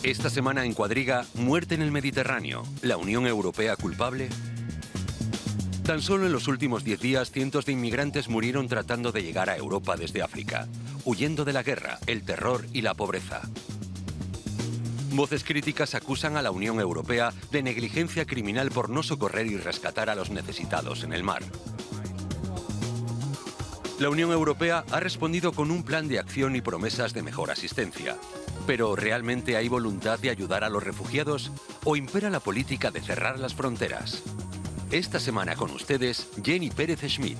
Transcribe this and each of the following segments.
Esta semana en Cuadriga, muerte en el Mediterráneo. ¿La Unión Europea culpable? Tan solo en los últimos 10 días, cientos de inmigrantes murieron tratando de llegar a Europa desde África, huyendo de la guerra, el terror y la pobreza. Voces críticas acusan a la Unión Europea de negligencia criminal por no socorrer y rescatar a los necesitados en el mar. La Unión Europea ha respondido con un plan de acción y promesas de mejor asistencia. ¿Pero realmente hay voluntad de ayudar a los refugiados o impera la política de cerrar las fronteras? Esta semana con ustedes, Jenny Pérez Schmidt.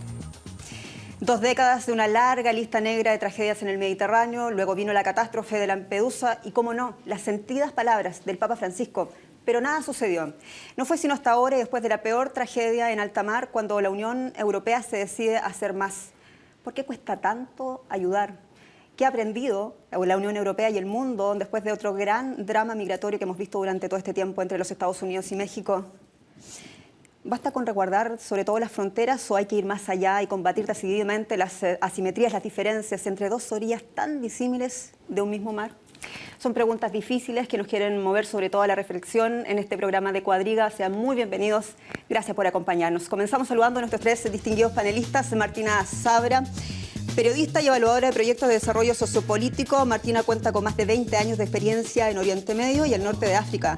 2 décadas de una larga lista negra de tragedias en el Mediterráneo, luego vino la catástrofe de Lampedusa y, cómo no, las sentidas palabras del Papa Francisco. Pero nada sucedió. No fue sino hasta ahora y después de la peor tragedia en alta mar cuando la Unión Europea se decide a hacer más. ¿Por qué cuesta tanto ayudar? ¿Qué ha aprendido la Unión Europea y el mundo después de otro gran drama migratorio que hemos visto durante todo este tiempo entre los Estados Unidos y México? ¿Basta con resguardar sobre todo las fronteras o hay que ir más allá y combatir decididamente las asimetrías, las diferencias entre dos orillas tan disímiles de un mismo mar? Son preguntas difíciles que nos quieren mover sobre todo a la reflexión en este programa de Cuadriga. Sean muy bienvenidos. Gracias por acompañarnos. Comenzamos saludando a nuestros 3 distinguidos panelistas. Martina Sabra, periodista y evaluadora de proyectos de desarrollo sociopolítico. Martina cuenta con más de 20 años de experiencia en Oriente Medio y el norte de África.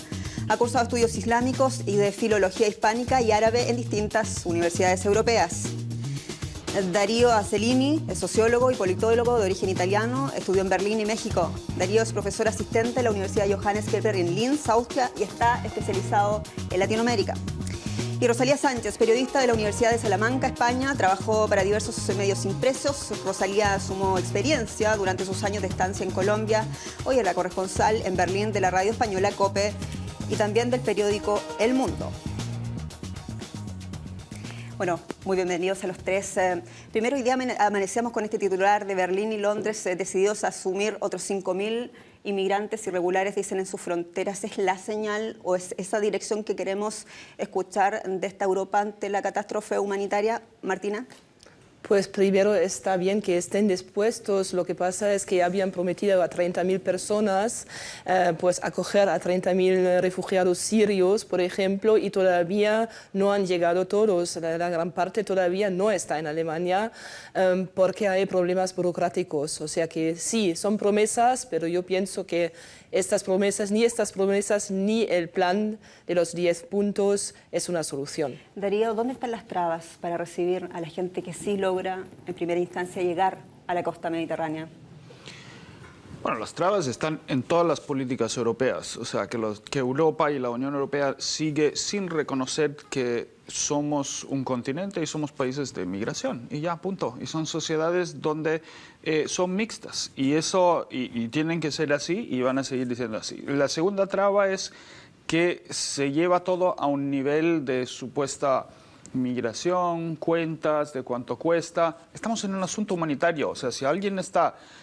Ha cursado estudios islámicos y de filología hispánica y árabe en distintas universidades europeas. Darío Acelini es sociólogo y politólogo de origen italiano, estudió en Berlín y México. Darío es profesor asistente de la Universidad Johannes Kepler en Linz, Austria, y está especializado en Latinoamérica. Y Rosalía Sánchez, periodista de la Universidad de Salamanca, España, trabajó para diversos medios impresos. Rosalía sumó experiencia durante sus años de estancia en Colombia. Hoy es la corresponsal en Berlín de la radio española COPE y también del periódico El Mundo. Bueno, muy bienvenidos a los 3. Primero, hoy día amanecíamos con este titular de Berlín y Londres decididos a asumir otros 5.000 inmigrantes irregulares, dicen, en sus fronteras. ¿Es la señal o es esa dirección que queremos escuchar de esta Europa ante la catástrofe humanitaria? Martina. Pues primero está bien que estén dispuestos. Lo que pasa es que habían prometido a 30.000 personas pues acoger a 30.000 refugiados sirios, por ejemplo, y todavía no han llegado todos. La gran parte todavía no está en Alemania porque hay problemas burocráticos. O sea que sí, son promesas, pero yo pienso que estas promesas, ni el plan de los 10 puntos es una solución. Darío, ¿dónde están las trabas para recibir a la gente que sí logra en primera instancia llegar a la costa mediterránea? Bueno, las trabas están en todas las políticas europeas. O sea, que Europa y la Unión Europea sigue sin reconocer que somos un continente y somos países de migración. Y ya, punto. Y son sociedades donde son mixtas. Y eso y tienen que ser así y van a seguir diciendo así. La segunda traba es que se lleva todo a un nivel de supuesta migración, cuentas, de cuánto cuesta. Estamos en un asunto humanitario. O sea,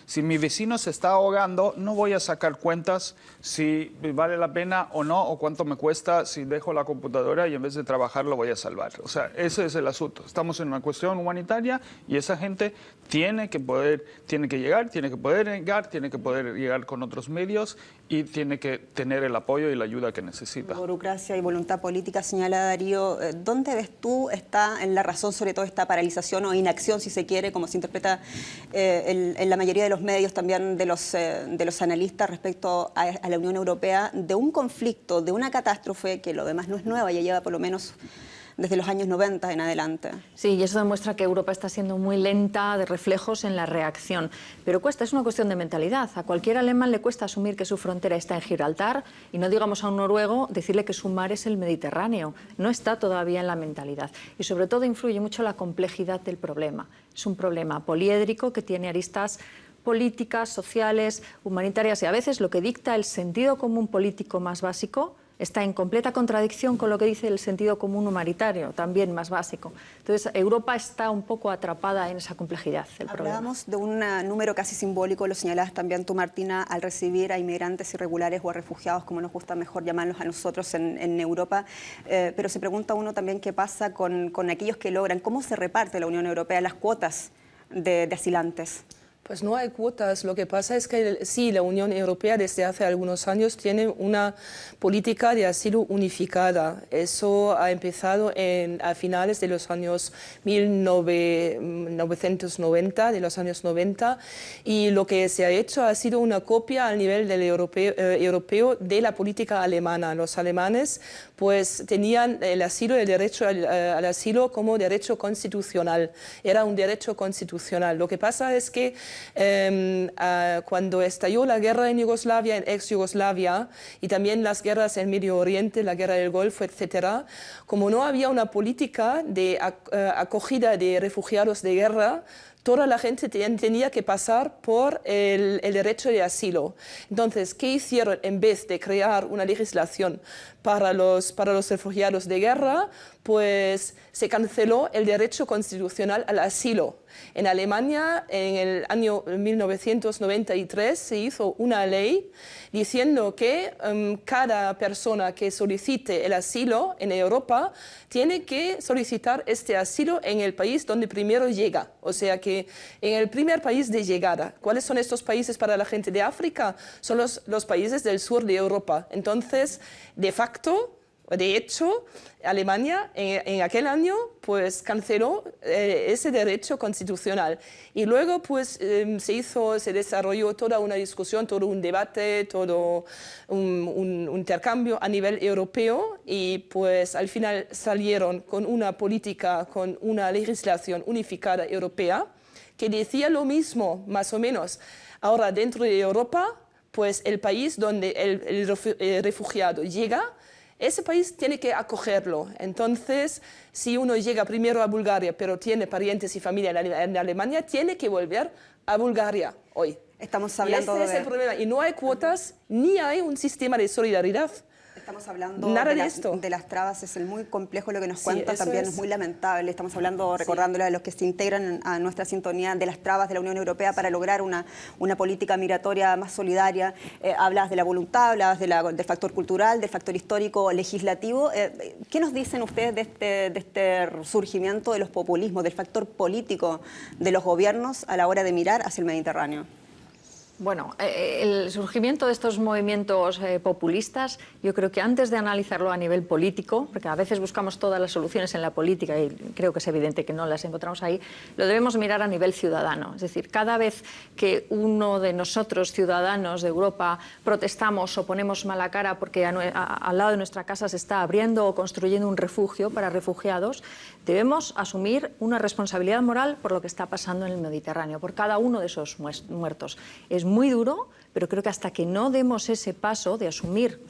si mi vecino se está ahogando, no voy a sacar cuentas si vale la pena o no, o cuánto me cuesta si dejo la computadora y en vez de trabajar lo voy a salvar. O sea, ese es el asunto. Estamos en una cuestión humanitaria y esa gente tiene que llegar, tiene que poder llegar con otros medios y tiene que tener el apoyo y la ayuda que necesita. Burocracia y voluntad política, señala Darío. ¿Dónde ves tú está en la razón sobre todo esta paralización o inacción, si se quiere, como se interpreta en la mayoría de los medios, también de los analistas respecto a la Unión Europea, de un conflicto, de una catástrofe que lo demás no es nueva, ya lleva por lo menos desde los años 90 en adelante? Sí, y eso demuestra que Europa está siendo muy lenta de reflejos en la reacción. Pero cuesta, es una cuestión de mentalidad. A cualquier alemán le cuesta asumir que su frontera está en Gibraltar y no digamos a un noruego decirle que su mar es el Mediterráneo. No está todavía en la mentalidad. Y sobre todo influye mucho la complejidad del problema. Es un problema poliédrico que tiene aristas políticas, sociales, humanitarias y a veces lo que dicta el sentido común político más básico está en completa contradicción con lo que dice el sentido común humanitario, también más básico. Entonces, Europa está un poco atrapada en esa complejidad del problema. Hablábamos de un número casi simbólico, lo señalabas también tú, Martina, al recibir a inmigrantes irregulares o a refugiados, como nos gusta mejor llamarlos a nosotros en Europa. Pero se pregunta uno también qué pasa con aquellos que logran, cómo se reparte la Unión Europea las cuotas de asilantes. Pues no hay cuotas. Lo que pasa es que sí, la Unión Europea desde hace algunos años tiene una política de asilo unificada. Eso ha empezado a finales de los años 1990, de los años 90, y lo que se ha hecho ha sido una copia al nivel del europeo de la política alemana. Los alemanes pues tenían el asilo, el derecho al asilo como derecho constitucional. Era un derecho constitucional. Lo que pasa es que cuando estalló la guerra en Yugoslavia, en ex-Yugoslavia, y también las guerras en Medio Oriente, la guerra del Golfo, etc., como no había una política de acogida de refugiados de guerra, toda la gente tenía que pasar por el derecho de asilo. Entonces, ¿qué hicieron? En vez de crear una legislación para los refugiados de guerra, pues se canceló el derecho constitucional al asilo. En Alemania, en el año 1993, se hizo una ley diciendo que cada persona que solicite el asilo en Europa tiene que solicitar este asilo en el país donde primero llega, o sea que en el primer país de llegada. ¿Cuáles son estos países para la gente de África? Son los países del sur de Europa. Entonces, de facto, de hecho, Alemania en aquel año pues canceló ese derecho constitucional y luego pues se desarrolló toda una discusión, todo un debate, todo un intercambio a nivel europeo y pues al final salieron con una política, con una legislación unificada europea que decía lo mismo, más o menos. Ahora dentro de Europa, pues el país donde el refugiado llega, ese país tiene que acogerlo. Entonces, si uno llega primero a Bulgaria, pero tiene parientes y familia en Alemania, tiene que volver a Bulgaria hoy. Estamos hablando y este es el problema. Y no hay cuotas, ni hay un sistema de solidaridad. Estamos hablando Nada de, esto. de las trabas, es muy complejo lo que nos Sí, cuenta, eso también es muy lamentable. Estamos hablando, recordándole a los que se integran a nuestra sintonía, de las trabas de la Unión Europea para lograr una política migratoria más solidaria. Hablas de la voluntad, hablas del factor cultural, del factor histórico, legislativo. ¿Qué nos dicen ustedes de este surgimiento de los populismos, del factor político de los gobiernos a la hora de mirar hacia el Mediterráneo? Bueno, el surgimiento de estos movimientos populistas, yo creo que antes de analizarlo a nivel político, porque a veces buscamos todas las soluciones en la política y creo que es evidente que no las encontramos ahí, lo debemos mirar a nivel ciudadano. Es decir, cada vez que uno de nosotros, ciudadanos de Europa, protestamos o ponemos mala cara porque al lado de nuestra casa se está abriendo o construyendo un refugio para refugiados, debemos asumir una responsabilidad moral por lo que está pasando en el Mediterráneo, por cada uno de esos muertos. Es muy duro, pero creo que hasta que no demos ese paso de asumir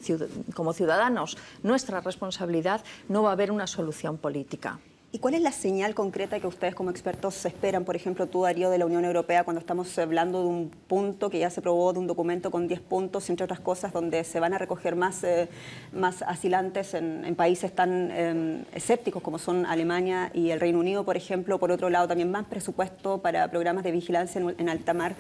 como ciudadanos nuestra responsabilidad, no va a haber una solución política. ¿Y cuál es la señal concreta que ustedes como expertos esperan, por ejemplo, tú, Darío, de la Unión Europea, cuando estamos hablando de un punto que ya se aprobó, de un documento con 10 puntos, entre otras cosas, donde se van a recoger más asilantes en países tan escépticos como son Alemania y el Reino Unido, por ejemplo? Por otro lado, también más presupuesto para programas de vigilancia en alta mar.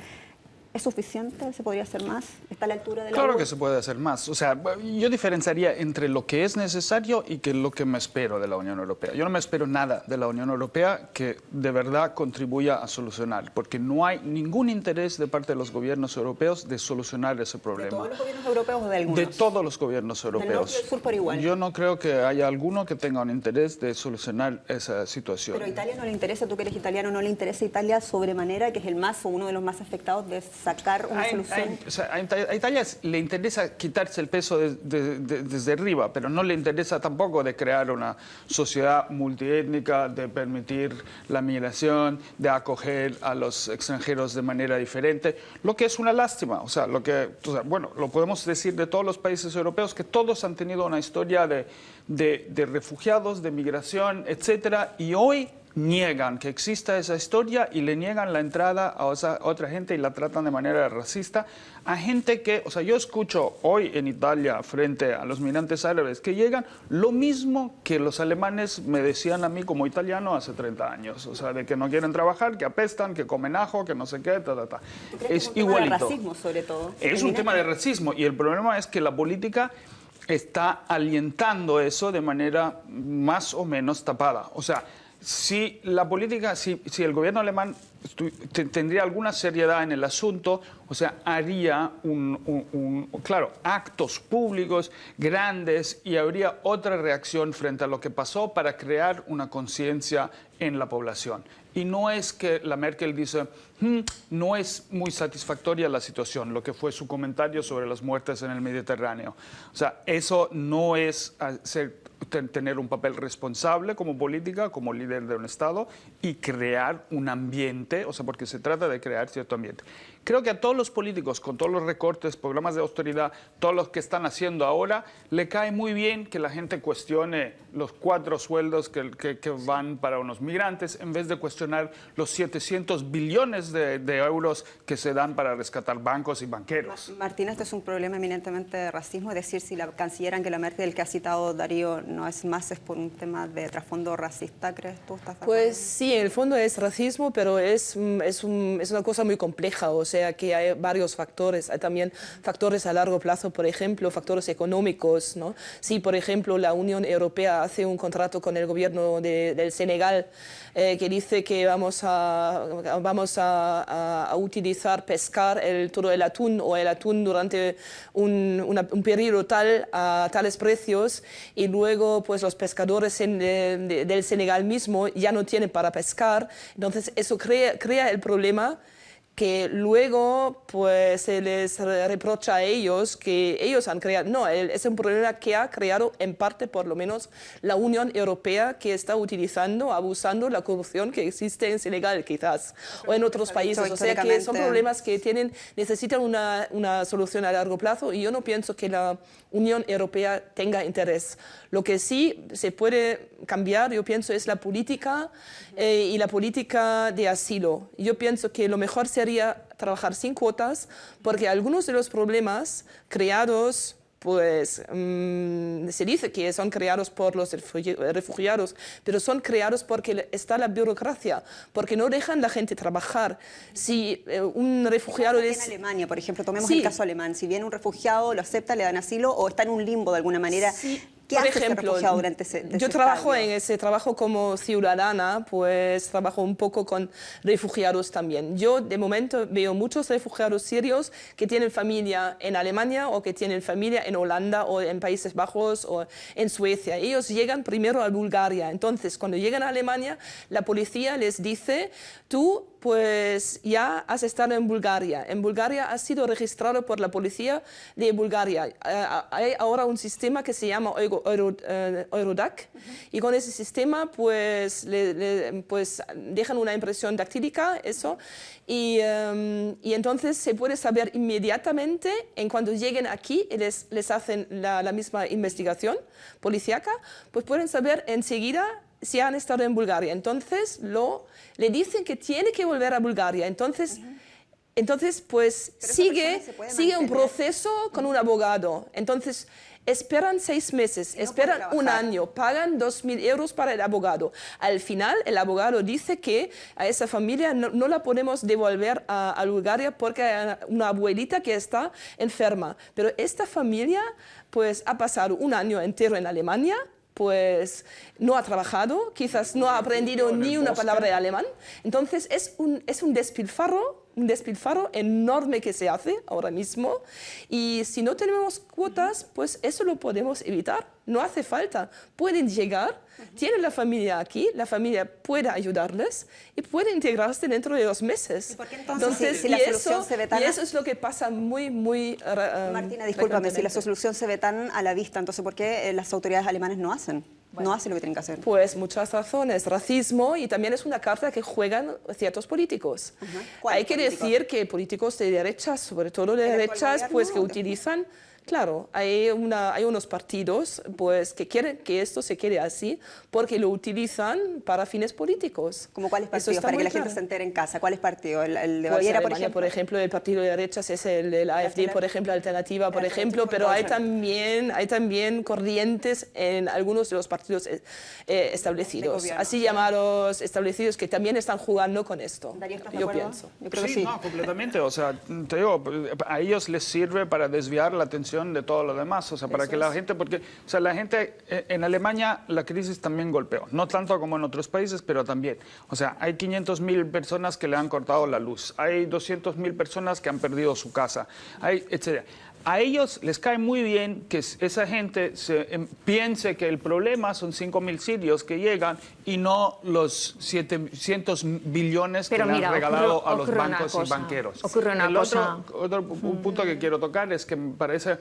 ¿Es suficiente? ¿Se podría hacer más? ¿Está a la altura de la Claro UE? que se puede hacer más. O sea, yo diferenciaría entre lo que es necesario y lo que me espero de la Unión Europea. Yo no me espero nada de la Unión Europea que de verdad contribuya a solucionar, porque no hay ningún interés de parte de los gobiernos europeos de solucionar ese problema. ¿De todos los gobiernos europeos o de algunos? De todos los gobiernos europeos. ¿Del norte y del sur por igual? Yo no creo que haya alguno que tenga un interés de solucionar esa situación. Pero a Italia no le interesa, tú que eres italiano, no le interesa a Italia sobremanera, que es el más o uno de los más afectados, de sacar una solución. A Italia le interesa quitarse el peso desde arriba, pero no le interesa tampoco de crear una sociedad multiétnica, de permitir la migración, de acoger a los extranjeros de manera diferente, lo que es una lástima. Bueno, lo podemos decir de todos los países europeos, que todos han tenido una historia de refugiados, de migración, etcétera, y hoy niegan que exista esa historia y le niegan la entrada a otra gente y la tratan de manera racista a gente que, yo escucho hoy en Italia frente a los migrantes árabes que llegan lo mismo que los alemanes me decían a mí como italiano hace 30 años, de que no quieren trabajar, que apestan, que comen ajo, que no sé qué, Es igualito. Es un tema de racismo, sobre todo. Es un tema de racismo y el problema es que la política está alientando eso de manera más o menos tapada. si la política, si el gobierno alemán tendría alguna seriedad en el asunto, o sea, haría claro, actos públicos grandes y habría otra reacción frente a lo que pasó para crear una conciencia en la población. Y no es que la Merkel dice, no es muy satisfactoria la situación, lo que fue su comentario sobre las muertes en el Mediterráneo. O sea, eso no es tener un papel responsable como política, como líder de un Estado y crear un ambiente, o sea, porque se trata de crear cierto ambiente. Creo que a todos los políticos, con todos los recortes, programas de austeridad, todos los que están haciendo ahora, le cae muy bien que la gente cuestione los 4 sueldos que van para unos migrantes, en vez de cuestionar los 700 billones de euros que se dan para rescatar bancos y banqueros. Martín, este es un problema eminentemente de racismo, es decir, si la canciller Angela Merkel, que ha citado Darío, no es más, es por un tema de trasfondo racista, ¿crees tú? ¿Estás de acuerdo? Pues sí, en el fondo es racismo, pero es una cosa muy compleja, o sea que hay varios factores. Hay también factores a largo plazo, por ejemplo, factores económicos, ¿no? Si, por ejemplo, la Unión Europea hace un contrato con el gobierno del Senegal que dice que vamos a utilizar, pescar todo el atún o el atún durante un periodo tal a tales precios y luego pues los pescadores del Senegal mismo ya no tienen para pescar, entonces eso crea el problema que luego pues se les reprocha a ellos que ellos han creado. No, es un problema que ha creado en parte por lo menos la Unión Europea, que está utilizando, abusando la corrupción que existe en Senegal quizás o en otros países. O sea que son problemas que necesitan una solución a largo plazo y yo no pienso que la Unión Europea tenga interés. Lo que sí se puede cambiar, yo pienso, es la política y la política de asilo. Yo pienso que lo mejor sería trabajar sin cuotas, porque algunos de los problemas creados, pues se dice que son creados por los refugiados, pero son creados porque está la burocracia, porque no dejan la gente trabajar. Si un refugiado en Alemania, por ejemplo, tomemos el caso alemán, si viene un refugiado, lo acepta, le dan asilo o está en un limbo de alguna manera. Sí. ¿Qué hace ese refugiado durante yo trabajo en ese trabajo como ciudadana, pues trabajo un poco con refugiados también. Yo de momento veo muchos refugiados sirios que tienen familia en Alemania o que tienen familia en Holanda o en Países Bajos o en Suecia. Ellos llegan primero a Bulgaria. Entonces, cuando llegan a Alemania, la policía les dice, tú pues ya has estado en Bulgaria. En Bulgaria has sido registrado por la policía de Bulgaria. Hay ahora un sistema que se llama Eurodac y con ese sistema pues, pues dejan una impresión dactílica, eso, y entonces se puede saber inmediatamente, en cuanto lleguen aquí y les hacen la misma investigación policíaca, pues pueden saber enseguida si han estado en Bulgaria. Entonces le dicen que tiene que volver a Bulgaria. Entonces pues sigue un proceso con un abogado. Entonces esperan 6 meses, esperan un año, pagan 2.000 euros para el abogado. Al final el abogado dice que a esa familia no la podemos devolver a Bulgaria porque hay una abuelita que está enferma. Pero esta familia pues ha pasado un año entero en Alemania, pues no ha trabajado, quizás no ha aprendido ni una palabra de alemán. Entonces es un despilfarro enorme que se hace ahora mismo. Y si no tenemos cuotas, pues eso lo podemos evitar. No hace falta. Pueden llegar, tienen la familia aquí, la familia puede ayudarles y puede integrarse dentro de 2 meses. ¿Y por qué entonces si la solución se ve tan... Y eso es lo que pasa muy Martina, discúlpame, si la solución se ve tan a la vista, entonces ¿por qué las autoridades alemanas no hacen? No hacen lo que tienen que hacer. Pues muchas razones. Racismo y también es una carta que juegan ciertos políticos. Hay que decir que políticos de derechas, sobre todo de derechas, pues que utilizan... Claro, hay unos partidos pues, que quieren que esto se quede así porque lo utilizan para fines políticos. ¿Como cuáles partidos? Para que la gente se entere en casa. ¿Cuáles partidos? ¿El de Baviera, por ejemplo? El partido de derechas es el de la AfD, por ejemplo, Alternativa, por ejemplo, pero hay también corrientes en algunos de los partidos establecidos, así llamados establecidos, que también están jugando con esto. Darío, ¿estás de yo acuerdo? pienso. Yo creo que sí, no, completamente. O sea, te digo, a ellos les sirve para desviar la atención dimensión de todo lo demás. O sea, para que la gente, porque, o sea, la gente en Alemania la crisis también golpeó, no tanto como en otros países, pero también. O sea, hay 500.000 personas que le han cortado la luz, hay 200.000 personas que han perdido su casa, hay, etcétera. A ellos les cae muy bien que esa gente piense que el problema son 5.000 sirios que llegan y no los 700 billones que le han regalado a los bancos y banqueros. Ocurre una cosa. Un punto que quiero tocar es que me parece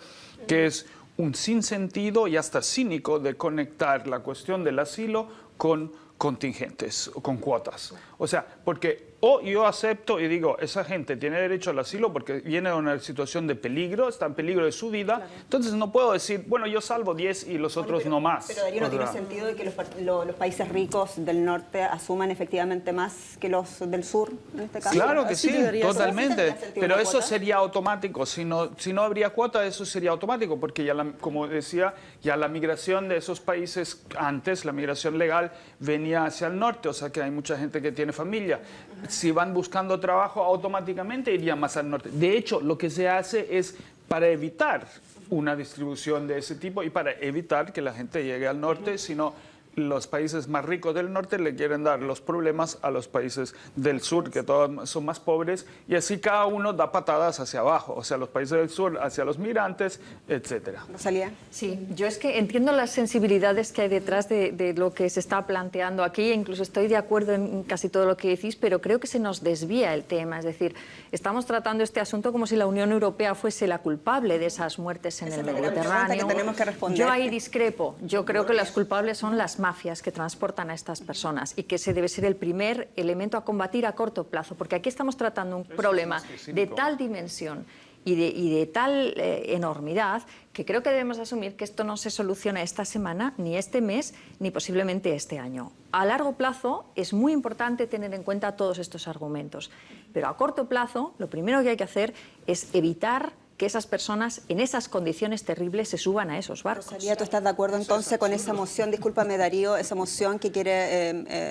que es un sinsentido y hasta cínico de conectar la cuestión del asilo con contingentes, con cuotas. O sea, porque yo acepto y digo, esa gente tiene derecho al asilo porque viene de una situación de peligro, está en peligro de su vida, entonces no puedo decir, bueno, yo salvo 10 y los otros no más. Pero Darío, ¿no tiene sentido de que los países ricos del norte asuman efectivamente más que los del sur, en este caso? Claro que sí, totalmente, pero eso sería automático, si no habría cuota, eso sería automático, porque ya, como decía, ya la migración de esos países antes, la migración legal, venía hacia el norte, o sea que hay mucha gente que tiene familia. Si van buscando trabajo, automáticamente irían más al norte. De hecho, lo que se hace es para evitar una distribución de ese tipo y para evitar que la gente llegue al norte, sino los países más ricos del norte le quieren dar los problemas a los países del sur, que todos son más pobres, y así cada uno da patadas hacia abajo, o sea, los países del sur hacia los migrantes, etcétera. Rosalía. Sí, yo es que entiendo las sensibilidades que hay detrás de lo que se está planteando aquí, e incluso estoy de acuerdo en casi todo lo que decís, pero creo que se nos desvía el tema, es decir, estamos tratando este asunto como si la Unión Europea fuese la culpable de esas muertes en el Mediterráneo. Que tenemos que responder. Yo ahí discrepo, yo creo que las culpables son las mafias que transportan a estas personas y que ese debe ser el primer elemento a combatir a corto plazo, porque aquí estamos tratando un problema de tal dimensión y de tal enormidad que creo que debemos asumir que esto no se soluciona esta semana, ni este mes, ni posiblemente este año. A largo plazo es muy importante tener en cuenta todos estos argumentos, pero a corto plazo lo primero que hay que hacer es evitar que esas personas en esas condiciones terribles se suban a esos barcos. Rosalía, ¿tú estás de acuerdo entonces con esa moción, discúlpame Darío, esa moción que quiere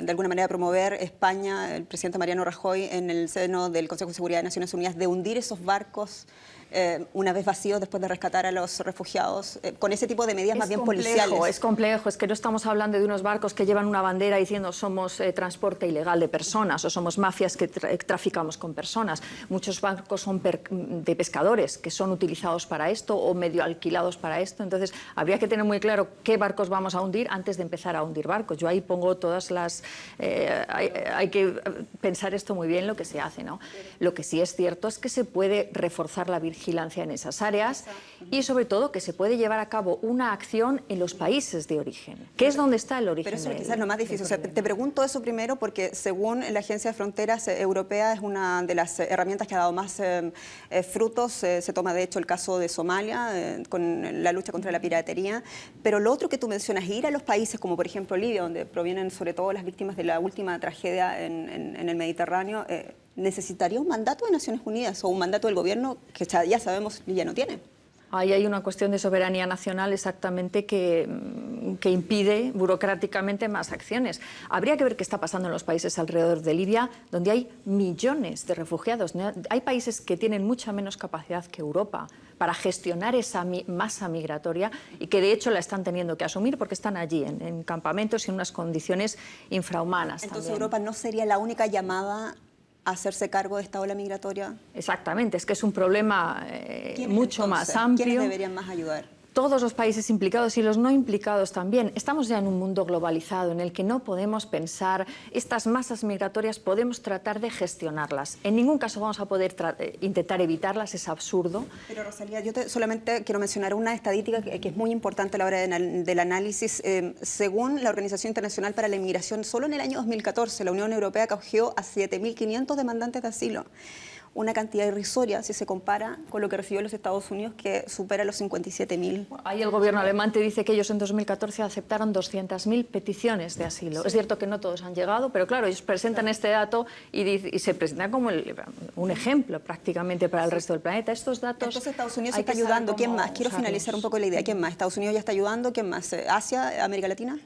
de alguna manera promover España, el presidente Mariano Rajoy, en el seno del Consejo de Seguridad de Naciones Unidas, de hundir esos barcos una vez vacíos después de rescatar a los refugiados, con ese tipo de medidas más bien policiales? Es complejo, es que no estamos hablando de unos barcos que llevan una bandera diciendo somos transporte ilegal de personas o somos mafias que traficamos con personas. Muchos barcos son de pescadores que son utilizados para esto o medio alquilados para esto, entonces habría que tener muy claro qué barcos vamos a hundir antes de empezar a hundir barcos. Yo ahí pongo todas las... hay que pensar esto muy bien lo que se hace, ¿no? Lo que sí es cierto es que se puede reforzar la vigilancia en esas áreas y sobre todo que se puede llevar a cabo una acción en los países de origen, que es donde está el origen. Pero eso quizás es lo más difícil. O sea, te pregunto eso primero porque según la Agencia de Fronteras Europea es una de las herramientas que ha dado más frutos. Se toma de hecho el caso de Somalia con la lucha contra la piratería. Pero lo otro que tú mencionas, ir a los países como por ejemplo Libia, donde provienen sobre todo las víctimas de la última tragedia en el Mediterráneo, ¿necesitaría un mandato de Naciones Unidas o un mandato del gobierno que ya sabemos Libia no tiene? Ahí hay una cuestión de soberanía nacional exactamente que impide burocráticamente más acciones. Habría que ver qué está pasando en los países alrededor de Libia, donde hay millones de refugiados. Hay países que tienen mucha menos capacidad que Europa para gestionar esa masa migratoria y que de hecho la están teniendo que asumir porque están allí en campamentos y en unas condiciones infrahumanas. Entonces también. Europa no sería la única llamada a hacerse cargo de esta ola migratoria. Exactamente, es que es un problema mucho más amplio. ¿Quiénes deberían más ayudar? Todos los países implicados y los no implicados también. Estamos ya en un mundo globalizado en el que no podemos pensar estas masas migratorias, podemos tratar de gestionarlas. En ningún caso vamos a poder intentar evitarlas, es absurdo. Pero Rosalía, yo solamente quiero mencionar una estadística que es muy importante a la hora del análisis. Según la Organización Internacional para la Inmigración, solo en el año 2014 la Unión Europea acogió a 7.500 demandantes de asilo. Una cantidad irrisoria si se compara con lo que recibió los Estados Unidos, que supera los 57.000. Ahí el gobierno alemán te dice que ellos en 2014 aceptaron 200.000 peticiones de asilo. Sí. Es cierto que no todos han llegado, pero claro, ellos presentan este dato y se presentan como un ejemplo prácticamente para el resto del planeta. Estos datos... Entonces Estados Unidos está ayudando. ¿Quién más? Quiero finalizar un poco la idea. ¿Quién más? Estados Unidos ya está ayudando. ¿Quién más? ¿Asia? ¿América Latina?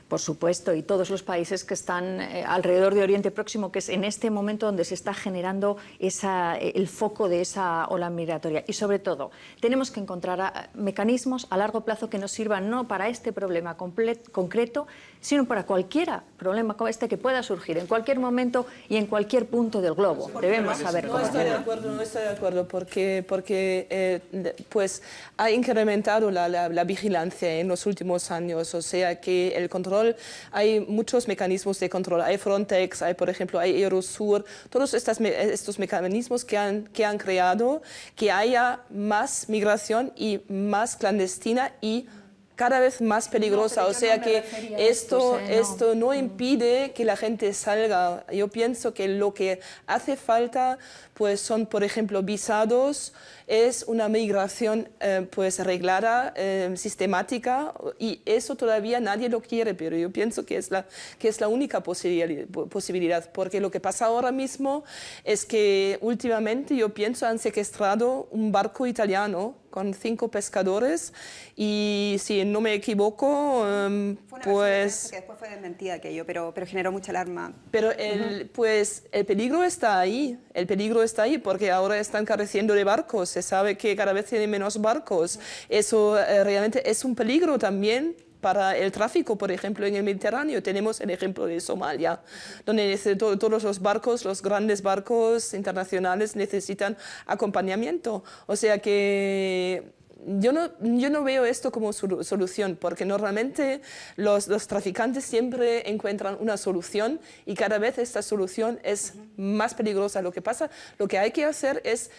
Por supuesto, y todos los países que están alrededor de Oriente Próximo, que es en este momento donde se está generando el foco de esa ola migratoria. Y sobre todo, tenemos que encontrar mecanismos a largo plazo que nos sirvan no para este problema concreto, sino para cualquier problema como este que pueda surgir en cualquier momento y en cualquier punto del globo. Debemos saber cómo hacerlo. No estoy de acuerdo, porque pues ha incrementado la vigilancia en los últimos años, o sea que el control, hay muchos mecanismos de control, hay Frontex, hay, por ejemplo, hay Eurosur, todos estos mecanismos que han creado que haya más migración y más clandestina y cada vez más peligrosa, o sea que esto no impide que la gente salga. Yo pienso que lo que hace falta pues son, por ejemplo, visados, es una migración pues reglada, sistemática, y eso todavía nadie lo quiere, pero yo pienso que es la única posibilidad, porque lo que pasa ahora mismo es que últimamente, yo pienso, han secuestrado un barco italiano con 5 pescadores y, si no me equivoco, pues... que después fue desmentida aquello, pero generó mucha alarma. Pero pues el peligro está ahí, porque ahora están careciendo de barcos, se sabe que cada vez tienen menos barcos. Eso realmente es un peligro también para el tráfico, por ejemplo, en el Mediterráneo. Tenemos el ejemplo de Somalia, donde todos los barcos, los grandes barcos internacionales necesitan acompañamiento. O sea que yo no veo esto como solución, porque normalmente los traficantes siempre encuentran una solución y cada vez esta solución es más peligrosa. Lo que hay que hacer es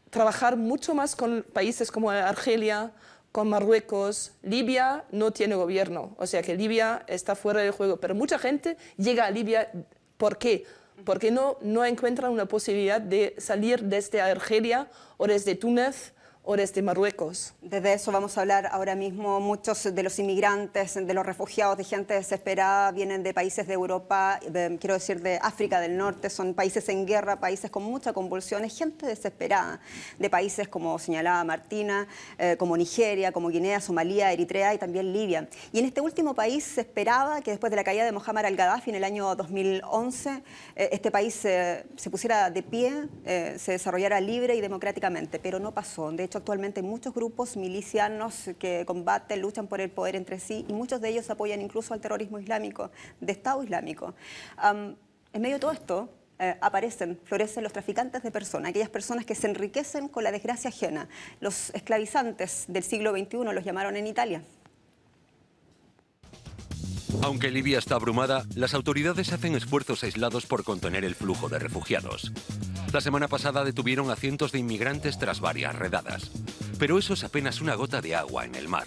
trabajar mucho más con países como Argelia, con Marruecos. Libia no tiene gobierno, o sea que Libia está fuera del juego, pero mucha gente llega a Libia. ¿Por qué? Porque no encuentran una posibilidad de salir desde Argelia o desde Túnez o desde Marruecos. Desde eso vamos a hablar ahora mismo. Muchos de los inmigrantes, de los refugiados, de gente desesperada, vienen de países de Europa, quiero decir de África del Norte, son países en guerra, países con mucha convulsión, es gente desesperada, de países como señalaba Martina, como Nigeria, como Guinea, Somalia, Eritrea y también Libia. Y en este último país se esperaba que después de la caída de Muammar al-Gaddafi en el año 2011, este país se pusiera de pie, se desarrollara libre y democráticamente, pero no pasó. De hecho, actualmente hay muchos grupos milicianos que combaten, luchan por el poder entre sí, y muchos de ellos apoyan incluso al terrorismo islámico, de Estado Islámico. En medio de todo esto, florecen los traficantes de personas, aquellas personas que se enriquecen con la desgracia ajena. Los esclavizantes del siglo XXI los llamaron en Italia. Aunque Libia está abrumada, las autoridades hacen esfuerzos aislados por contener el flujo de refugiados. La semana pasada detuvieron a cientos de inmigrantes tras varias redadas. Pero eso es apenas una gota de agua en el mar.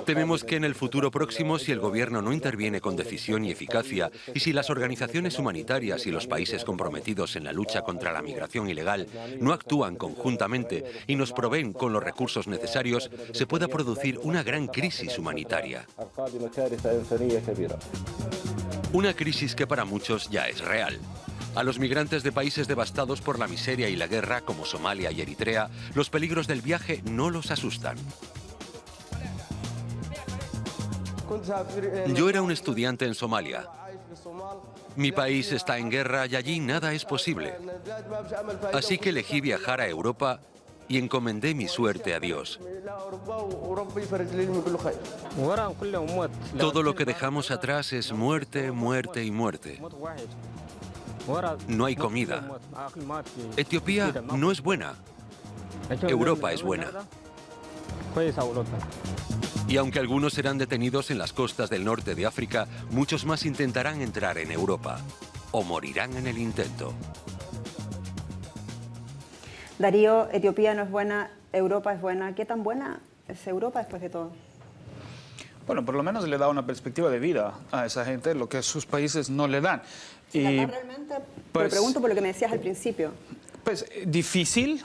Tememos que en el futuro próximo, si el gobierno no interviene con decisión y eficacia, y si las organizaciones humanitarias y los países comprometidos en la lucha contra la migración ilegal no actúan conjuntamente y nos proveen con los recursos necesarios, se pueda producir una gran crisis humanitaria. Una crisis que para muchos ya es real. A los migrantes de países devastados por la miseria y la guerra, como Somalia y Eritrea, los peligros del viaje no los asustan. Yo era un estudiante en Somalia. Mi país está en guerra y allí nada es posible. Así que elegí viajar a Europa y encomendé mi suerte a Dios. Todo lo que dejamos atrás es muerte, muerte y muerte. No hay comida. Etiopía no es buena. Europa es buena. Y aunque algunos serán detenidos en las costas del norte de África, muchos más intentarán entrar en Europa o morirán en el intento. Darío, Etiopía no es buena, Europa es buena. ¿Qué tan buena es Europa después de todo? Bueno, por lo menos le da una perspectiva de vida a esa gente, lo que sus países no le dan. ¿Sí, realmente? Pero pregunto por lo que me decías al principio. Pues difícil,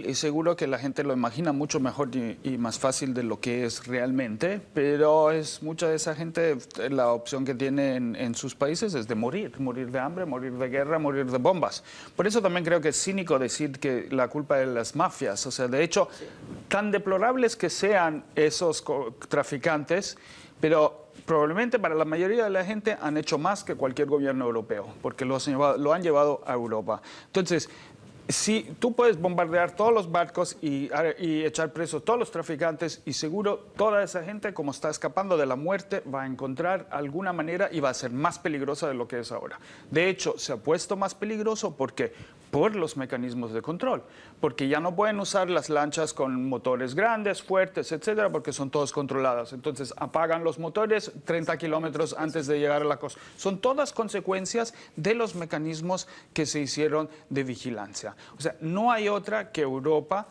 y seguro que la gente lo imagina mucho mejor y más fácil de lo que es realmente, pero es mucha de esa gente, la opción que tiene en sus países es de morir de hambre, morir de guerra, morir de bombas. Por eso también creo que es cínico decir que la culpa es de las mafias, o sea, de hecho, tan deplorables que sean esos traficantes, pero probablemente para la mayoría de la gente han hecho más que cualquier gobierno europeo, porque lo han llevado a Europa. Entonces, si tú puedes bombardear todos los barcos y echar presos todos los traficantes, y seguro toda esa gente, como está escapando de la muerte, va a encontrar alguna manera y va a ser más peligrosa de lo que es ahora. De hecho, se ha puesto más peligroso porque por los mecanismos de control, porque ya no pueden usar las lanchas con motores grandes, fuertes, etcétera, porque son todas controladas. Entonces apagan los motores 30 kilómetros antes de llegar a la costa. Son todas consecuencias de los mecanismos que se hicieron de vigilancia. O sea, no hay otra que Europa,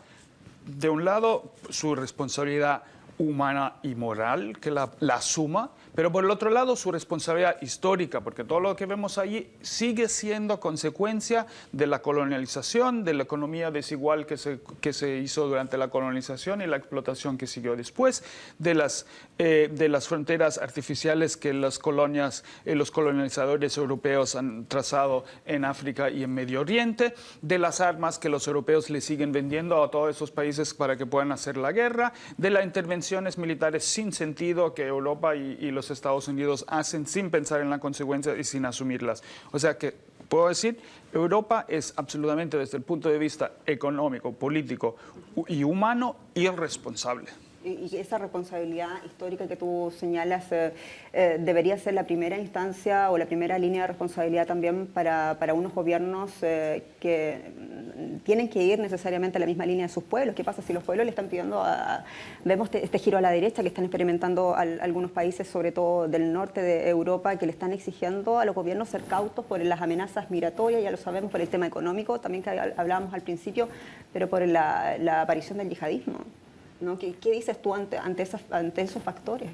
de un lado, su responsabilidad humana y moral, que la asuma, pero por el otro lado su responsabilidad histórica, porque todo lo que vemos allí sigue siendo consecuencia de la colonialización, de la economía desigual que se hizo durante la colonización y la explotación que siguió después, de las fronteras artificiales que las colonias, los colonizadores europeos han trazado en África y en Medio Oriente, de las armas que los europeos le siguen vendiendo a todos esos países para que puedan hacer la guerra, de las intervenciones militares sin sentido que Europa y los Estados Unidos hacen sin pensar en las consecuencias y sin asumirlas. O sea que puedo decir, Europa es absolutamente, desde el punto de vista económico, político y humano, irresponsable. Y esa responsabilidad histórica que tú señalas debería ser la primera instancia o la primera línea de responsabilidad también para unos gobiernos que tienen que ir necesariamente a la misma línea de sus pueblos. ¿Qué pasa si los pueblos le están pidiendo, vemos este giro a la derecha que están experimentando algunos países, sobre todo del norte de Europa, que le están exigiendo a los gobiernos ser cautos por las amenazas migratorias, ya lo sabemos, por el tema económico, también que hablábamos al principio, pero por la aparición del yihadismo, ¿no? ¿Qué dices tú ante esos factores?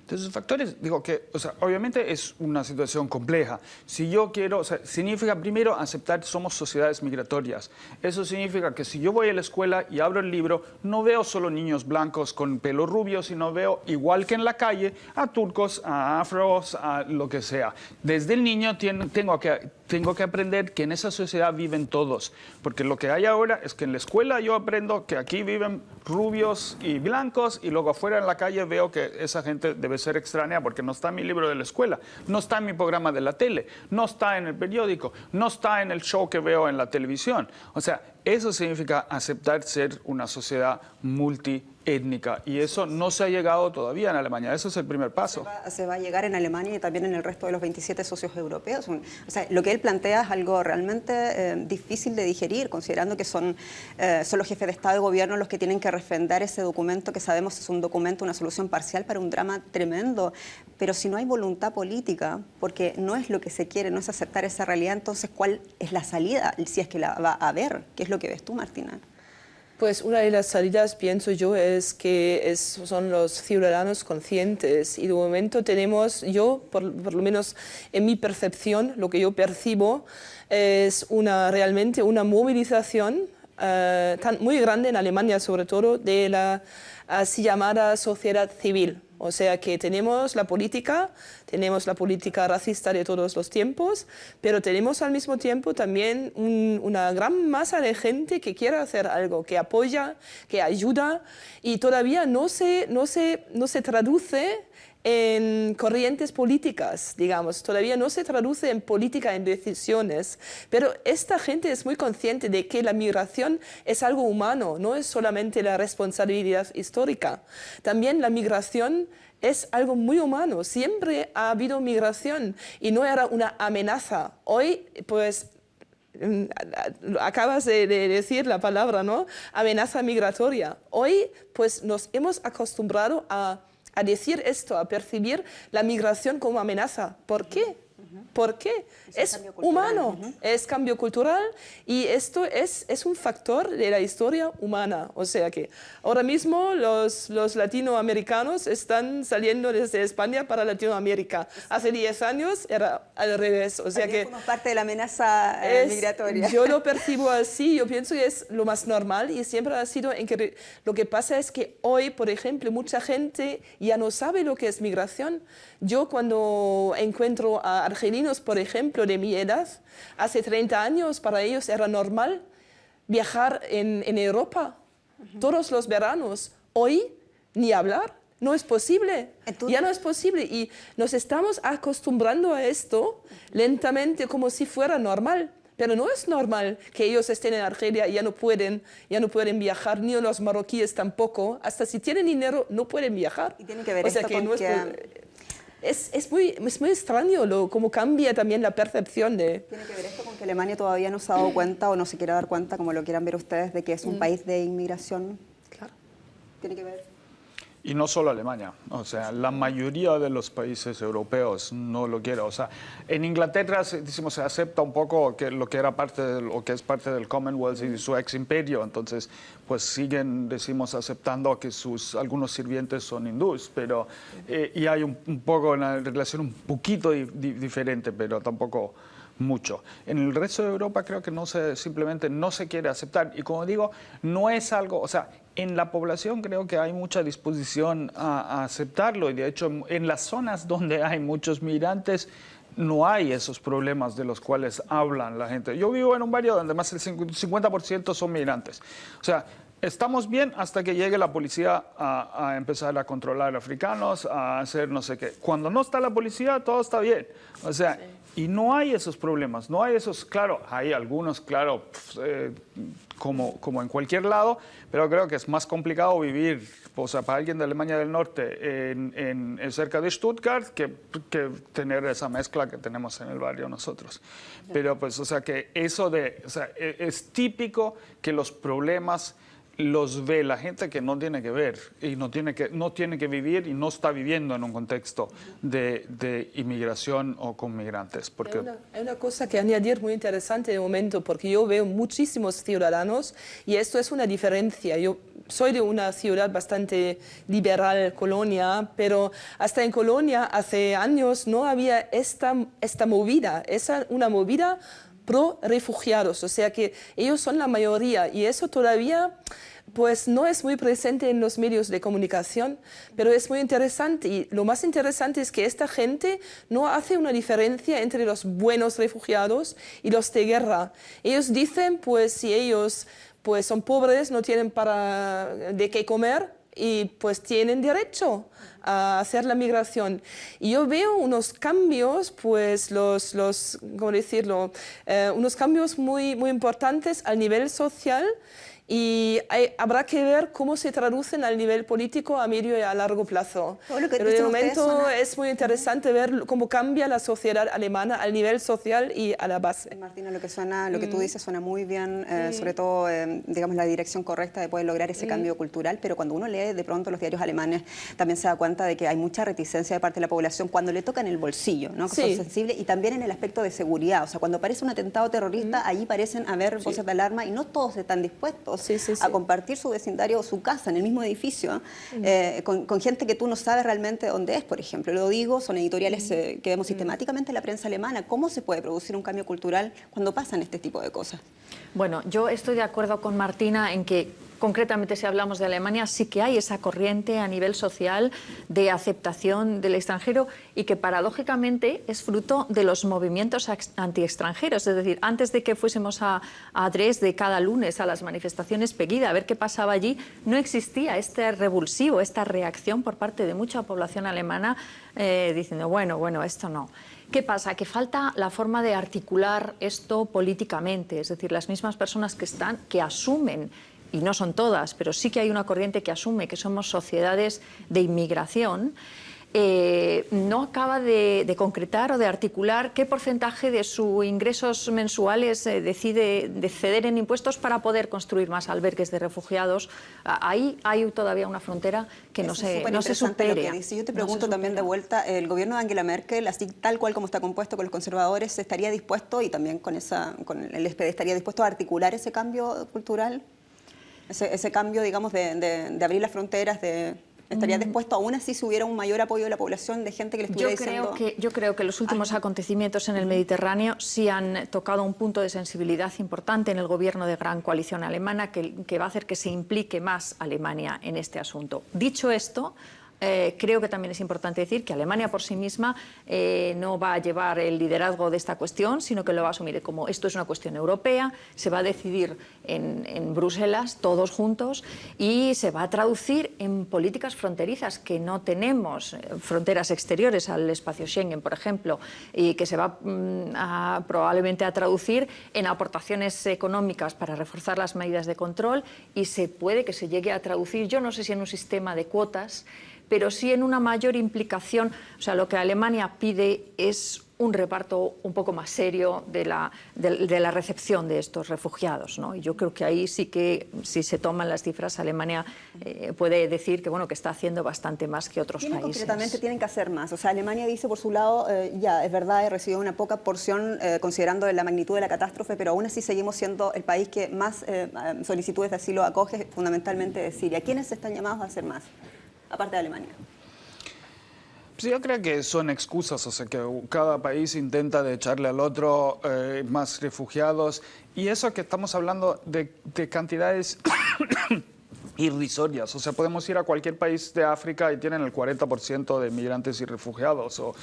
De esos factores, digo que, o sea, obviamente es una situación compleja. Si yo quiero, o sea, significa primero aceptar que somos sociedades migratorias. Eso significa que si yo voy a la escuela y abro el libro, no veo solo niños blancos con pelo rubio, sino veo, igual que en la calle, a turcos, a afros, a lo que sea. Desde el niño tengo que aprender que en esa sociedad viven todos, porque lo que hay ahora es que en la escuela yo aprendo que aquí viven rubios y blancos, y luego afuera en la calle veo que esa gente debe ser extraña porque no está en mi libro de la escuela, no está en mi programa de la tele, no está en el periódico, no está en el show que veo en la televisión. O sea, eso significa aceptar ser una sociedad multiétnica, y eso no se ha llegado todavía en Alemania. Eso es el primer paso. Se va a llegar en Alemania y también en el resto de los 27 socios europeos. O sea, lo que él plantea es algo realmente difícil de digerir, considerando que son los jefes de Estado y Gobierno los que tienen que refrendar ese documento, que sabemos es un documento, una solución parcial para un drama tremendo. Pero si no hay voluntad política, porque no es lo que se quiere, no es aceptar esa realidad, entonces ¿cuál es la salida? Si es que la va a haber. ¿Qué es lo que ves tú, Martina? Pues una de las salidas, pienso yo, es que son los ciudadanos conscientes, y de momento tenemos, yo, por lo menos en mi percepción, lo que yo percibo es realmente una movilización muy grande en Alemania, sobre todo, de la así llamada sociedad civil. O sea que tenemos la política racista de todos los tiempos, pero tenemos al mismo tiempo también una gran masa de gente que quiere hacer algo, que apoya, que ayuda, y todavía no se traduce en corrientes políticas, digamos, todavía no se traduce en política, en decisiones, pero esta gente es muy consciente de que la migración es algo humano, no es solamente la responsabilidad histórica. También la migración es algo muy humano, siempre ha habido migración y no era una amenaza. Hoy, pues, acabas de decir la palabra, ¿no? Amenaza migratoria. Hoy, pues, nos hemos acostumbrado a decir esto, a percibir la migración como amenaza. ¿Por qué? ¿Por qué? Es humano, es cambio cultural y esto es un factor de la historia humana. O sea que ahora mismo los latinoamericanos están saliendo desde España para Latinoamérica. Hace 10 años era al revés. O sea que somos parte de la amenaza migratoria. Yo lo percibo así, yo pienso que es lo más normal y siempre ha sido en que lo que pasa es que hoy, por ejemplo, mucha gente ya no sabe lo que es migración. Yo cuando encuentro a argelinos, por ejemplo, de mi edad, hace 30 años para ellos era normal viajar en Europa todos los veranos. Hoy ni hablar, no es posible, ya no es posible y nos estamos acostumbrando a esto lentamente como si fuera normal. Pero no es normal que ellos estén en Argelia y ya no pueden viajar, ni los marroquíes tampoco. Hasta si tienen dinero no pueden viajar. Y tiene que ver esto con es muy extraño cómo cambia también la percepción de... ¿Tiene que ver esto con que Alemania todavía no se ha dado cuenta o no se quiere dar cuenta, como lo quieran ver ustedes, de que es un país de inmigración? Claro. ¿Tiene que ver? Y no solo Alemania, o sea, la mayoría de los países europeos no lo quieren. O sea, en Inglaterra decimos, se acepta un poco que lo que era parte de lo que es parte del Commonwealth y su ex imperio, entonces pues siguen, decimos, aceptando que algunos sirvientes son hindúes, pero y hay un poco una relación un poquito diferente, pero tampoco mucho. En el resto de Europa creo que simplemente no se quiere aceptar. Y como digo, no es algo, o sea, en la población creo que hay mucha disposición a aceptarlo. Y de hecho, en las zonas donde hay muchos migrantes, no hay esos problemas de los cuales hablan la gente. Yo vivo en un barrio donde más del 50% son migrantes. O sea, estamos bien hasta que llegue la policía a empezar a controlar africanos, a hacer no sé qué. Cuando no está la policía, todo está bien. O sea, sí. Y no hay esos problemas, no hay esos, claro, hay algunos, claro, como en cualquier lado, pero creo que es más complicado vivir, o sea, para alguien de Alemania del Norte cerca de Stuttgart que tener esa mezcla que tenemos en el barrio nosotros. Pero pues, o sea, que eso o sea, es típico que los problemas los ve la gente que no tiene que ver y no tiene que vivir y no está viviendo en un contexto de inmigración o con migrantes. Porque hay una cosa que añadir muy interesante de momento, porque yo veo muchísimos ciudadanos y esto es una diferencia. Yo soy de una ciudad bastante liberal, Colonia, pero hasta en Colonia hace años no había esta movida, una movida pro refugiados, o sea que ellos son la mayoría y eso todavía pues no es muy presente en los medios de comunicación, pero es muy interesante y lo más interesante es que esta gente no hace una diferencia entre los buenos refugiados y los de guerra. Ellos dicen pues si ellos pues son pobres, no tienen de qué comer y pues tienen derecho a hacer la migración. Y yo veo unos cambios, pues ¿cómo decirlo? Unos cambios muy importantes al nivel social y habrá que ver cómo se traducen al nivel político a medio y a largo plazo. Pero de momento es muy interesante ver cómo cambia la sociedad alemana al nivel social y a la base. Martina, lo que tú dices suena muy bien, sobre todo, digamos, la dirección correcta de poder lograr ese cambio cultural, pero cuando uno lee de pronto los diarios alemanes también se da cuenta de que hay mucha reticencia de parte de la población cuando le toca en el bolsillo, ¿no? Que son sensibles, y también en el aspecto de seguridad. O sea, cuando aparece un atentado terrorista, ahí parecen haber voces de alarma y no todos están dispuestos a compartir su vecindario o su casa en el mismo edificio con gente que tú no sabes realmente dónde es, por ejemplo. Lo digo, son editoriales que vemos sistemáticamente en la prensa alemana. ¿Cómo se puede producir un cambio cultural cuando pasan este tipo de cosas? Bueno, yo estoy de acuerdo con Martina en que concretamente si hablamos de Alemania, sí que hay esa corriente a nivel social de aceptación del extranjero y que paradójicamente es fruto de los movimientos anti-extranjeros. Es decir, antes de que fuésemos a Dresde cada lunes a las manifestaciones Pegida, a ver qué pasaba allí, no existía este revulsivo, esta reacción por parte de mucha población alemana diciendo, bueno, esto no. ¿Qué pasa? Que falta la forma de articular esto políticamente, es decir, las mismas personas que asumen, y no son todas, pero sí que hay una corriente que asume que somos sociedades de inmigración, no acaba de concretar o de articular qué porcentaje de sus ingresos mensuales decide de ceder en impuestos para poder construir más albergues de refugiados. Ahí hay todavía una frontera que no se supere. Yo te pregunto también de vuelta, el gobierno de Angela Merkel, así tal cual como está compuesto con los conservadores, ¿estaría dispuesto, y también con el SPD, estaría dispuesto a articular ese cambio cultural? Ese cambio, digamos, de abrir las fronteras, ¿estaría dispuesto aún así si hubiera un mayor apoyo de la población, de gente que le estuviera diciendo...? Yo creo que los últimos acontecimientos en el Mediterráneo sí han tocado un punto de sensibilidad importante en el gobierno de gran coalición alemana que va a hacer que se implique más Alemania en este asunto. Dicho esto, creo que también es importante decir que Alemania por sí misma no va a llevar el liderazgo de esta cuestión, sino que lo va a asumir como esto es una cuestión europea, se va a decidir en Bruselas, todos juntos, y se va a traducir en políticas fronterizas, que no tenemos fronteras exteriores al espacio Schengen, por ejemplo, y que se va probablemente a traducir en aportaciones económicas para reforzar las medidas de control, y se puede que se llegue a traducir, yo no sé si en un sistema de cuotas, pero sí en una mayor implicación. O sea, lo que Alemania pide es un reparto un poco más serio de la recepción de estos refugiados, ¿no? Y yo creo que ahí sí que, si se toman las cifras, Alemania puede decir que, bueno, que está haciendo bastante más que otros países. Concretamente tienen que hacer más. O sea, Alemania dice, por su lado, ya, es verdad, he recibido una poca porción considerando la magnitud de la catástrofe, pero aún así seguimos siendo el país que más solicitudes de asilo acoge, fundamentalmente de Siria. ¿Quiénes están llamados a hacer más, aparte de Alemania? Sí, yo creo que son excusas, o sea, que cada país intenta de echarle al otro más refugiados, y eso que estamos hablando de cantidades irrisorias. O sea, podemos ir a cualquier país de África y tienen el 40% de migrantes y refugiados. O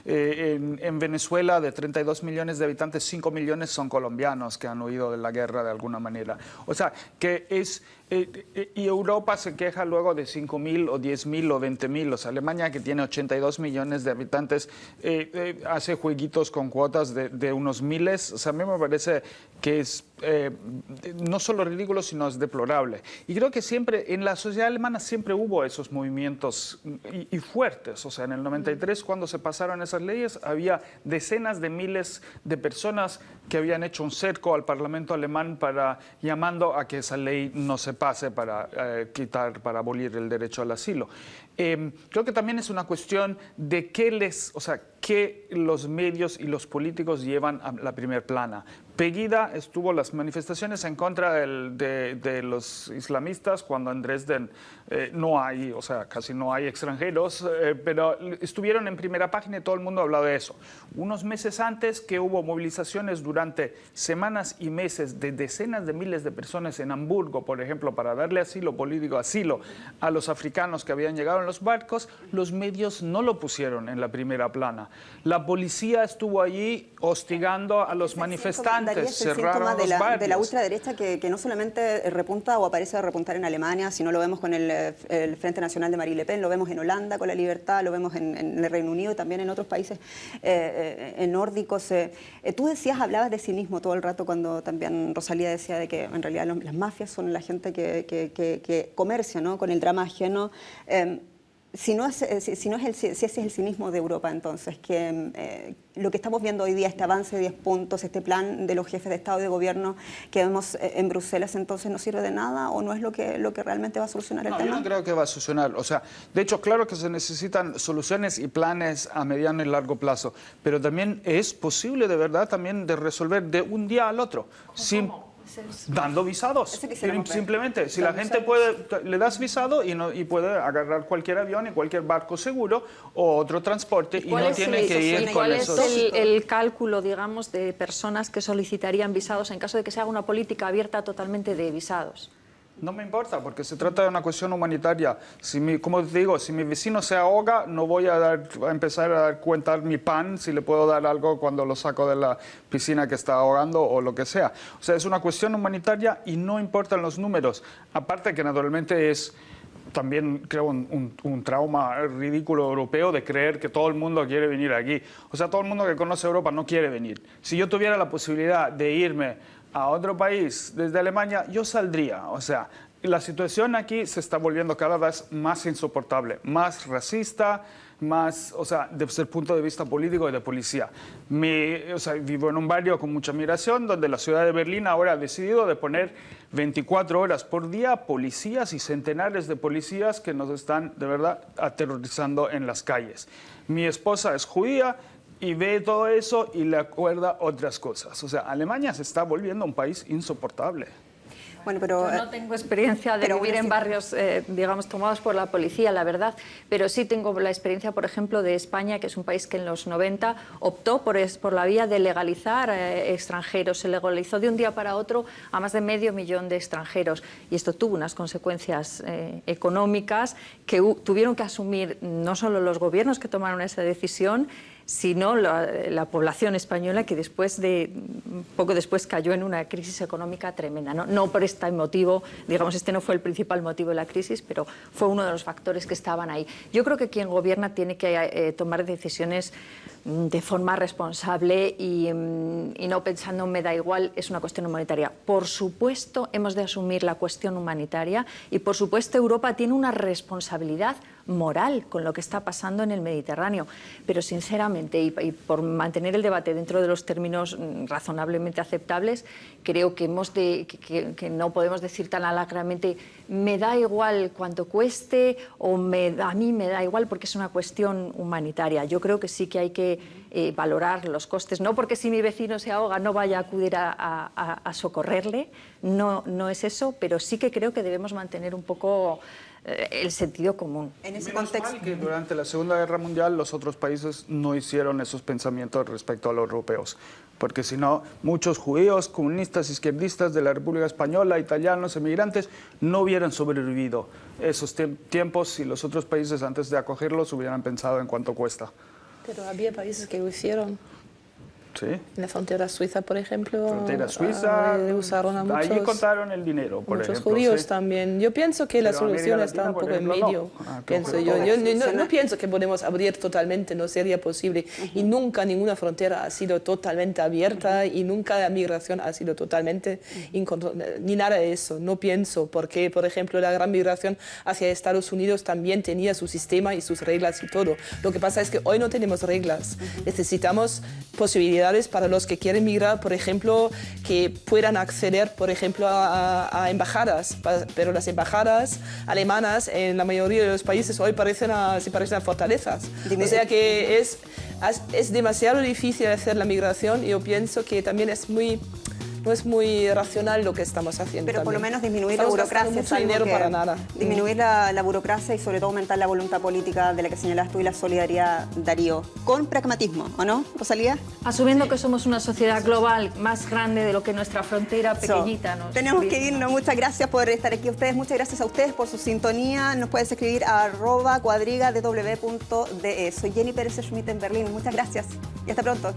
en Venezuela, de 32 millones de habitantes, 5 millones son colombianos que han huido de la guerra de alguna manera. O sea, que es... y Europa se queja luego de 5.000 o 10.000 o 20.000. O sea, Alemania, que tiene 82 millones de habitantes, hace jueguitos con cuotas de unos miles. O sea, a mí me parece que es no solo ridículo, sino es deplorable. Y creo que siempre, en la sociedad alemana siempre hubo esos movimientos y fuertes. O sea, en el 93, cuando se pasaron esas leyes, había decenas de miles de personas que habían hecho un cerco al Parlamento alemán llamando a que esa ley no se pase para para abolir el derecho al asilo. Creo que también es una cuestión de qué los medios y los políticos llevan a la primera plana. Pegida estuvo las manifestaciones en contra de los islamistas cuando en Dresden no hay, o sea, casi no hay extranjeros, pero estuvieron en primera página y todo el mundo habló de eso. Unos meses antes, que hubo movilizaciones durante semanas y meses de decenas de miles de personas en Hamburgo, por ejemplo, para darle asilo político, asilo a los africanos que habían llegado en los barcos, los medios no lo pusieron en la primera plana. La policía estuvo allí hostigando a los manifestantes, cerraron los barrios. De la ultraderecha que no solamente repunta o aparece a repuntar en Alemania, sino lo vemos con el Frente Nacional de Marine Le Pen, lo vemos en Holanda con la Libertad, lo vemos en el Reino Unido y también en otros países nórdicos. Tú hablabas de cinismo todo el rato cuando también Rosalía decía de que en realidad las mafias son la gente que comercia, ¿no?, con el drama ajeno. Si ese es el cinismo de Europa, entonces, que lo que estamos viendo hoy día, este avance de 10 puntos, este plan de los jefes de Estado y de Gobierno que vemos en Bruselas, entonces no sirve de nada o no es lo que realmente va a solucionar el tema. Yo no creo que va a solucionar. O sea, de hecho, claro que se necesitan soluciones y planes a mediano y largo plazo, pero también es posible de verdad también de resolver de un día al otro. Dando visados, simplemente. Si la gente le das visado y puede agarrar cualquier avión y cualquier barco seguro o otro transporte y no tiene que ir con esos... ¿Cuál es el cálculo, digamos, de personas que solicitarían visados en caso de que se haga una política abierta totalmente de visados? No me importa, porque se trata de una cuestión humanitaria. Como te digo, si mi vecino se ahoga, no voy a empezar a dar cuenta mi pan, si le puedo dar algo cuando lo saco de la piscina que está ahogando o lo que sea. O sea, es una cuestión humanitaria y no importan los números. Aparte que naturalmente es también, creo, un trauma ridículo europeo de creer que todo el mundo quiere venir aquí. O sea, todo el mundo que conoce Europa no quiere venir. Si yo tuviera la posibilidad de irme a otro país desde Alemania, yo saldría. O sea, la situación aquí se está volviendo cada vez más insoportable, más racista, más, o sea, desde el punto de vista político y de policía. O sea, vivo en un barrio con mucha migración, donde la ciudad de Berlín ahora ha decidido de poner 24 horas por día policías y centenares de policías que nos están, de verdad, aterrorizando en las calles. Mi esposa es judía y ve todo eso y le acuerda otras cosas. O sea, Alemania se está volviendo un país insoportable. Bueno, pero, yo no tengo experiencia de vivir en barrios, digamos, tomados por la policía, la verdad, pero sí tengo la experiencia, por ejemplo, de España, que es un país que en los 90 optó por la vía de legalizar extranjeros. Se legalizó de un día para otro a más de 500.000 de extranjeros y esto tuvo unas consecuencias económicas que tuvieron que asumir no solo los gobiernos que tomaron esa decisión, sino la población española, que poco después cayó en una crisis económica tremenda. No por este motivo, digamos, este no fue el principal motivo de la crisis, pero fue uno de los factores que estaban ahí. Yo creo que quien gobierna tiene que tomar decisiones de forma responsable y no pensando me da igual, es una cuestión humanitaria. Por supuesto, hemos de asumir la cuestión humanitaria y, por supuesto, Europa tiene una responsabilidad moral con lo que está pasando en el Mediterráneo, pero sinceramente y por mantener el debate dentro de los términos razonablemente aceptables, creo que no podemos decir tan alegremente me da igual cuánto cueste o a mí me da igual porque es una cuestión humanitaria. Yo creo que sí que hay que valorar los costes, no porque si mi vecino se ahoga no vaya a acudir a socorrerle, no es eso, pero sí que creo que debemos mantener un poco el sentido común. En ese Menos contexto, mal que durante la Segunda Guerra Mundial los otros países no hicieron esos pensamientos respecto a los europeos, porque si no, muchos judíos, comunistas, izquierdistas de la República Española, italianos, emigrantes, no hubieran sobrevivido esos tiempos si los otros países antes de acogerlos hubieran pensado en cuánto cuesta. Pero había países que lo hicieron. Sí. En la frontera suiza, por ejemplo, Frontera suiza, usaron a muchos, allí contaron el dinero, por muchos ejemplo, judíos sí. también. Yo pienso que la Pero solución América está Latina, un por poco en ejemplo, medio. no. Pienso yo. No pienso que podemos abrir totalmente, no sería posible. Y nunca ninguna frontera ha sido totalmente abierta y nunca la migración ha sido totalmente ni nada de eso. No pienso, porque, por ejemplo, la gran migración hacia Estados Unidos también tenía su sistema y sus reglas y todo. Lo que pasa es que hoy no tenemos reglas. Necesitamos posibilidades para los que quieren migrar, por ejemplo, que puedan acceder, por ejemplo, a embajadas, pero las embajadas alemanas en la mayoría de los países hoy se parecen a fortalezas. O sea que es demasiado difícil hacer la migración y yo pienso que también no es muy racional lo que estamos haciendo. Pero por lo también. menos disminuir Estamos la burocracia. gastando mucho dinero para nada. Disminuir la burocracia y sobre todo aumentar la voluntad política de la que señalas tú y la solidaridad, Darío. Con pragmatismo, ¿o no, Rosalía? Asumiendo que somos una sociedad global más grande de lo que nuestra frontera pequeñita nos Tenemos que brinda. irnos. Muchas gracias por estar aquí ustedes. Muchas gracias a ustedes por su sintonía. Nos puedes escribir a @cuadriga.dw.de. Soy Jenny Pérez Schmidt en Berlín. Muchas gracias y hasta pronto.